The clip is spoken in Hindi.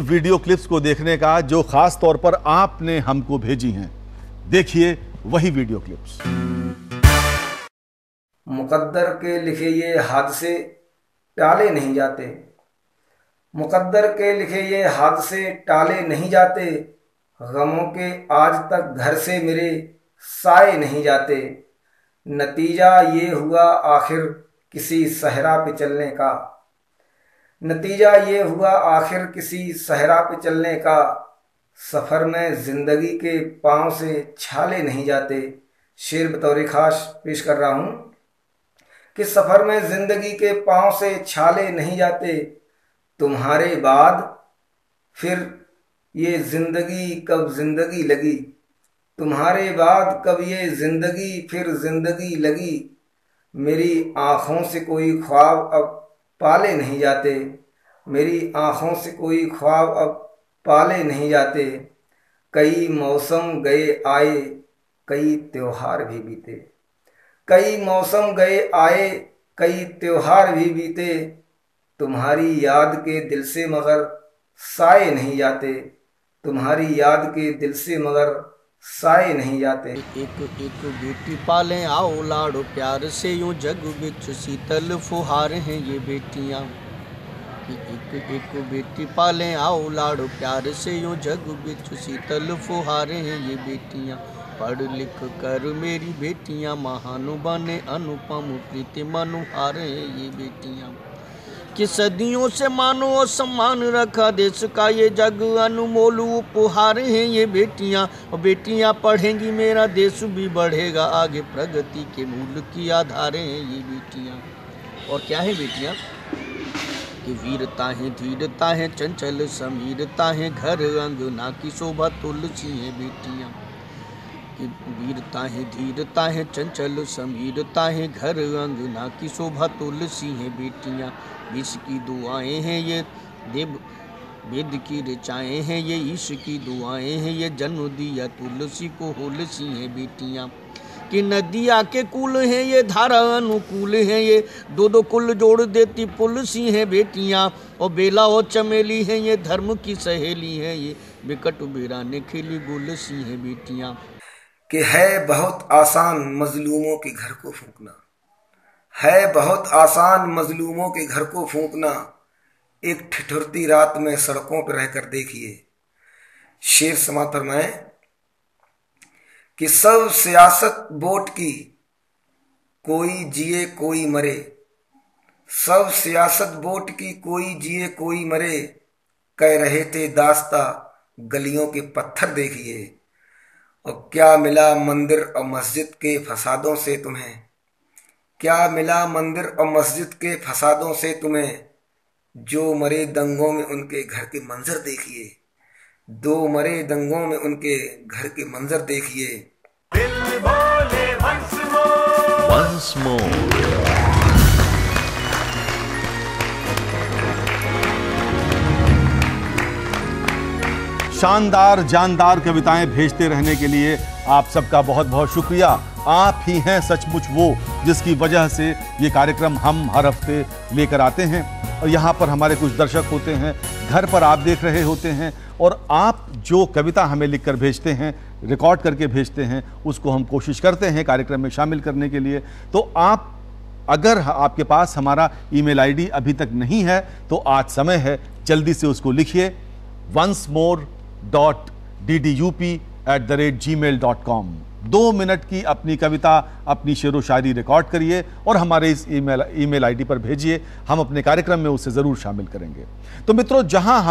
वीडियो क्लिप्स को देखने का जो खास तौर पर आपने हमको भेजी हैं। देखिए वही वीडियो क्लिप्स। मुकद्दर के लिखे ये हादसे टाले नहीं जाते, मुकद्दर के लिखे ये हादसे टाले नहीं जाते, गमों के आज तक घर से मेरे साए नहीं जाते। नतीजा ये हुआ आखिर किसी सहरा पे चलने का, नतीजा ये हुआ आखिर किसी सहरा पे चलने का। सफ़र में ज़िंदगी के पाँव से छाले नहीं जाते। शेर बतौर खास पेश कर रहा हूँ कि सफ़र में ज़िंदगी के पाँव से छाले नहीं जाते। तुम्हारे बाद फिर ये ज़िंदगी कब ज़िंदगी लगी, तुम्हारे बाद कब ये ज़िंदगी फिर ज़िंदगी लगी। मेरी आँखों से कोई ख्वाब अब पाले नहीं जाते, मेरी आँखों से कोई ख्वाब अब पाले नहीं जाते। कई मौसम गए आए, कई त्योहार भी बीते, कई मौसम गए आए, कई त्योहार भी बीते। तुम्हारी याद के दिल से मगर साए नहीं जाते, तुम्हारी याद के दिल से मगर साए नहीं जाते। एक एक बेटी पालें आओ लाड़ो प्यार से, यूं जग बिच शीतल फुहार हैं ये बेटियां। एक एक बेटी पालें आओ लाड़ो प्यार से, यूं जग बिच शीतल फुहार हैं ये बेटियां। पढ़ लिख कर मेरी बेटियां महान बने, अनुपम प्रीति मनुहार हैं ये बेटियां। कि सदियों से मानो और सम्मान रखा देश का ये जग, अनमोल उपहार हैं ये बेटियां। और बेटियां पढ़ेंगी मेरा देश भी बढ़ेगा आगे, प्रगति के मूल की आधार हैं ये बेटियां। और क्या है बेटियां कि वीरता है धीरता है चंचल समीरता है, घर अंगना की शोभा तुलसी है बेटियां। कि वीरता है धीरता है चंचल समीरता है, घर अंगना की शोभा तुलसी है बेटियां। विष की दुआएं हैं ये देव वेद की ऋचाएं हैं, ये ईश की दुआएं हैं, ये जन्म दिया तुलसी को होलसी है बेटियां। कि नदिया के कुल हैं ये धारा अनुकूल हैं, ये दो दो कुल जोड़ देती पुलसी हैं बेटियां। और बेला और चमेली हैं ये धर्म की सहेली हैं, ये बिकट बिराने खिली गुलसी हैं बेटियां। कि है बहुत आसान मजलूमों के घर को फूंकना, है बहुत आसान मजलूमों के घर को फूंकना, एक ठिठुरती रात में सड़कों पर रहकर देखिए। शेर समाप्त फरमाएं कि सब सियासत वोट की, कोई जिए कोई मरे, सब सियासत वोट की, कोई जिए कोई मरे। कह रहे थे दास्ता गलियों के पत्थर देखिए, और क्या मिला मंदिर और मस्जिद के फसादों से तुम्हें, क्या मिला मंदिर और मस्जिद के फसादों से तुम्हें। जो मरे दंगों में उनके घर के मंजर देखिए, दो मरे दंगों में उनके घर के मंजर देखिए। दिल बोले once more। शानदार जानदार कविताएं भेजते रहने के लिए आप सबका बहुत बहुत शुक्रिया। आप ही हैं सचमुच वो जिसकी वजह से ये कार्यक्रम हम हर हफ्ते लेकर आते हैं। और यहाँ पर हमारे कुछ दर्शक होते हैं, घर पर आप देख रहे होते हैं, और आप जो कविता हमें लिखकर भेजते हैं, रिकॉर्ड करके भेजते हैं, उसको हम कोशिश करते हैं कार्यक्रम में शामिल करने के लिए। तो आप अगर आपके पास हमारा ईमेल आईडी अभी तक नहीं है तो आज समय है, जल्दी से उसको लिखिए onceMore.DDUP@gmail.com। 2 मिनट की अपनी कविता, अपनी शेरो शायरी रिकॉर्ड करिए और हमारे इस ईमेल आईडी पर भेजिए। हम अपने कार्यक्रम में उसे ज़रूर शामिल करेंगे। तो मित्रों, जहां